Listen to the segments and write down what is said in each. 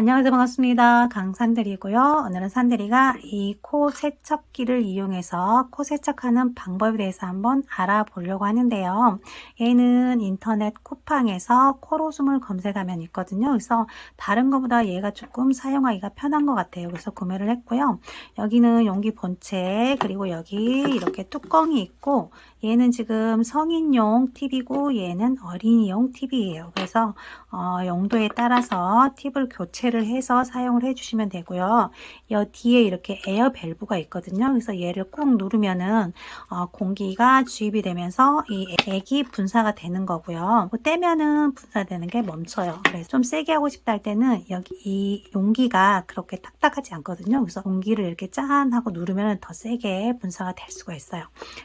안녕하세요. 반갑습니다. 강산들이고요. 오늘은 산들이가 이 코 세척기를 이용해서 코 세척하는 방법에 대해서 한번 알아보려고 하는데요. 얘는 인터넷 쿠팡에서 코로숨을 검색하면 있거든요. 그래서 다른 것보다 얘가 조금 사용하기가 편한 것 같아요. 그래서 구매를 했고요. 여기는 용기 본체, 그리고 여기 이렇게 뚜껑이 있고, 얘는 지금 성인용 팁이고 얘는 어린이용 팁이에요. 그래서 용도에 따라서 팁을 교체를 해서 사용을 해주시면 되고요. 이 뒤에 이렇게 에어 밸브가 있거든요. 그래서 얘를 꾹 누르면은 공기가 주입이 되면서 이 액이 분사가 되는 거고요. 떼면은 분사되는 게 멈춰요. 그래서 좀 세게 하고 싶다 할 때는 여기 이 용기가 그렇게 딱딱하지 않거든요. 그래서 용기를 이렇게 짠 하고 누르면 더 세게 분사가 될 수가 있어요.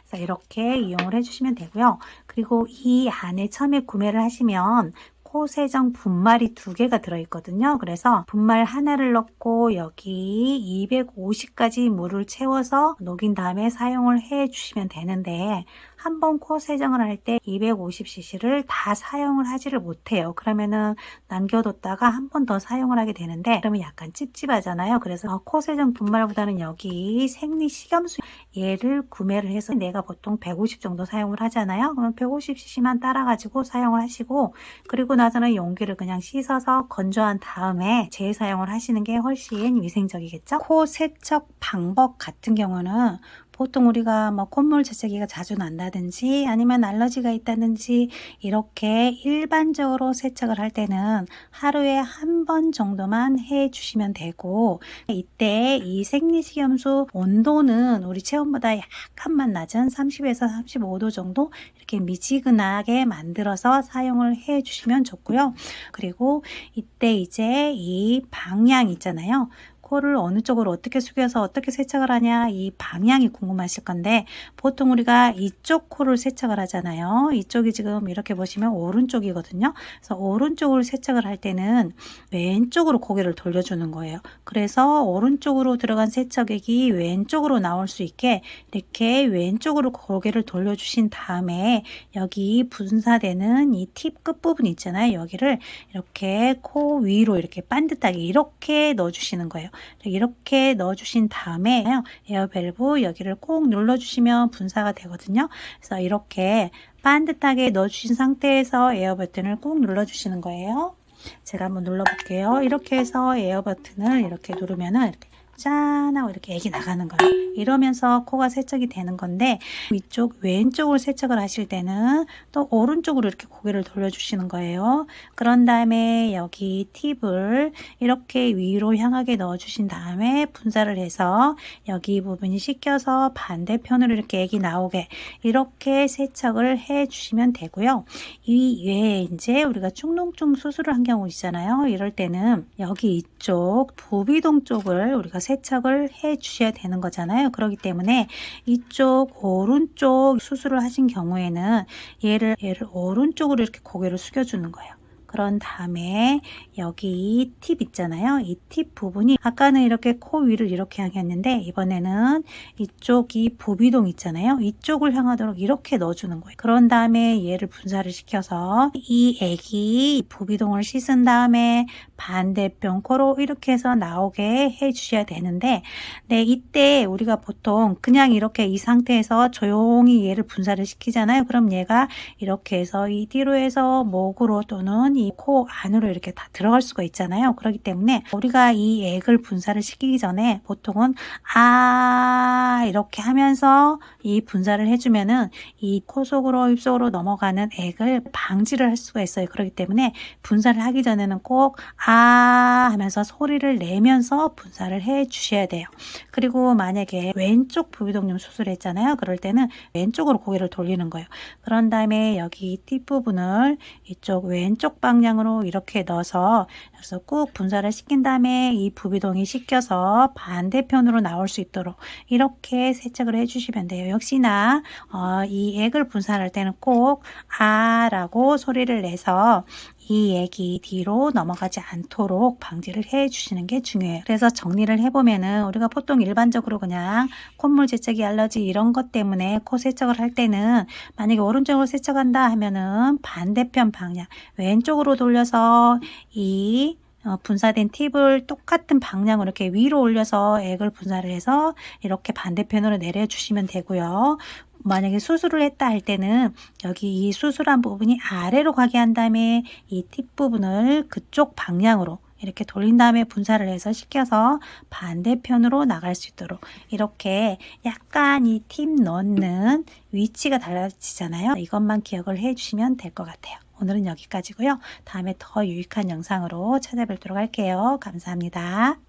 그래서 이렇게 이용을 해주시면 되고요. 그리고 이 안에 처음에 구매를 하시면 코 세정 분말이 2개가 들어있거든요. 그래서 분말 하나를 넣고 여기 250까지 물을 채워서 녹인 다음에 사용을 해 주시면 되는데, 한번 코 세정을 할 때 250cc를 다 사용을 하지를 못해요. 그러면은 남겨뒀다가 한 번 더 사용을 하게 되는데, 그러면 약간 찝찝하잖아요. 그래서 코 세정 분말보다는 여기 생리 식염수 얘를 구매를 해서, 내가 보통 150 정도 사용을 하잖아요. 그러면 150cc만 따라 가지고 사용을 하시고, 그리고 나서는 용기를 그냥 씻어서 건조한 다음에 재사용을 하시는 게 훨씬 위생적이겠죠. 코 세척 방법 같은 경우는 보통 우리가 뭐 콧물 재채기가 자주 난다든지 아니면 알러지가 있다든지 이렇게 일반적으로 세척을 할 때는 하루에 한 번 정도만 해 주시면 되고, 이때 이 생리식염수 온도는 우리 체온보다 약간만 낮은 30에서 35도 정도 이렇게 미지근하게 만들어서 사용을 해 주시면 좋고요. 그리고 이때 이제 이 방향 있잖아요. 코를 어느 쪽으로 어떻게 숙여서 어떻게 세척을 하냐, 이 방향이 궁금하실 건데, 보통 우리가 이쪽 코를 세척을 하잖아요. 이쪽이 지금 이렇게 보시면 오른쪽이거든요. 그래서 오른쪽으로 세척을 할 때는 왼쪽으로 고개를 돌려주는 거예요. 그래서 오른쪽으로 들어간 세척액이 왼쪽으로 나올 수 있게 이렇게 왼쪽으로 고개를 돌려주신 다음에 여기 분사되는 이 팁 끝부분 있잖아요. 여기를 이렇게 코 위로 이렇게 반듯하게 이렇게 넣어주시는 거예요. 이렇게 넣어주신 다음에 에어밸브 여기를 꼭 눌러주시면 분사가 되거든요. 그래서 이렇게 반듯하게 넣어주신 상태에서 에어 버튼을 꼭 눌러주시는 거예요. 제가 한번 눌러볼게요. 이렇게 해서 에어 버튼을 이렇게 누르면은 이렇게 짠 하고 이렇게 액이 나가는 거예요. 이러면서 코가 세척이 되는 건데, 위쪽 왼쪽으로 세척을 하실 때는 또 오른쪽으로 이렇게 고개를 돌려주시는 거예요. 그런 다음에 여기 팁을 이렇게 위로 향하게 넣어주신 다음에 분사를 해서 여기 부분이 씻겨서 반대편으로 이렇게 액이 나오게 이렇게 세척을 해 주시면 되고요. 이 외에 이제 우리가 축농증 수술을 한 경우 있잖아요. 이럴 때는 여기 이쪽 부비동 쪽을 우리가 세척을 해 주셔야 되는 거잖아요. 그렇기 때문에 이쪽 오른쪽 수술을 하신 경우에는 얘를 오른쪽으로 이렇게 고개를 숙여주는 거예요. 그런 다음에 여기 팁 있잖아요. 이 팁 부분이 아까는 이렇게 코 위를 이렇게 향했는데, 이번에는 이쪽이 부비동 있잖아요. 이쪽을 향하도록 이렇게 넣어주는 거예요. 그런 다음에 얘를 분사를 시켜서 이 액이 부비동을 씻은 다음에 반대편 코로 이렇게 해서 나오게 해주셔야 되는데, 네, 이때 우리가 보통 그냥 이렇게 이 상태에서 조용히 얘를 분사를 시키잖아요. 그럼 얘가 이렇게 해서 이 뒤로 해서 목으로 또는 이 코 안으로 이렇게 다 들어갈 수가 있잖아요. 그렇기 때문에 우리가 이 액을 분사를 시키기 전에 보통은 이렇게 하면서 이 분사를 해주면은 이 코 속으로 입 속으로 넘어가는 액을 방지를 할 수가 있어요. 그렇기 때문에 분사를 하기 전에는 꼭 하면서 소리를 내면서 분사를 해 주셔야 돼요. 그리고 만약에 왼쪽 부비동염 수술했잖아요. 그럴 때는 왼쪽으로 고개를 돌리는 거예요. 그런 다음에 여기 뒷부분을 이쪽 왼쪽 방향으로 이렇게 넣어서 여기서 꾹 분사를 시킨 다음에 이 부비동이 씻겨서 반대편으로 나올 수 있도록 이렇게 세척을 해주시면 돼요. 역시나 이 액을 분사할 때는 꼭 라고 소리를 내서 이 액이 뒤로 넘어가지 않도록 방지를 해 주시는 게 중요해요. 그래서 정리를 해보면은 우리가 보통 일반적으로 그냥 콧물 재채기 알러지 이런 것 때문에 코 세척을 할 때는, 만약에 오른쪽으로 세척한다 하면은 반대편 방향 왼쪽으로 돌려서 이 분사된 팁을 똑같은 방향으로 이렇게 위로 올려서 액을 분사를 해서 이렇게 반대편으로 내려주시면 되고요. 만약에 수술을 했다 할 때는 여기 이 수술한 부분이 아래로 가게 한 다음에 이 팁 부분을 그쪽 방향으로 이렇게 돌린 다음에 분사를 해서 식혀서 반대편으로 나갈 수 있도록 이렇게 약간 이 팁 넣는 위치가 달라지잖아요. 이것만 기억을 해 주시면 될 것 같아요. 오늘은 여기까지고요. 다음에 더 유익한 영상으로 찾아뵙도록 할게요. 감사합니다.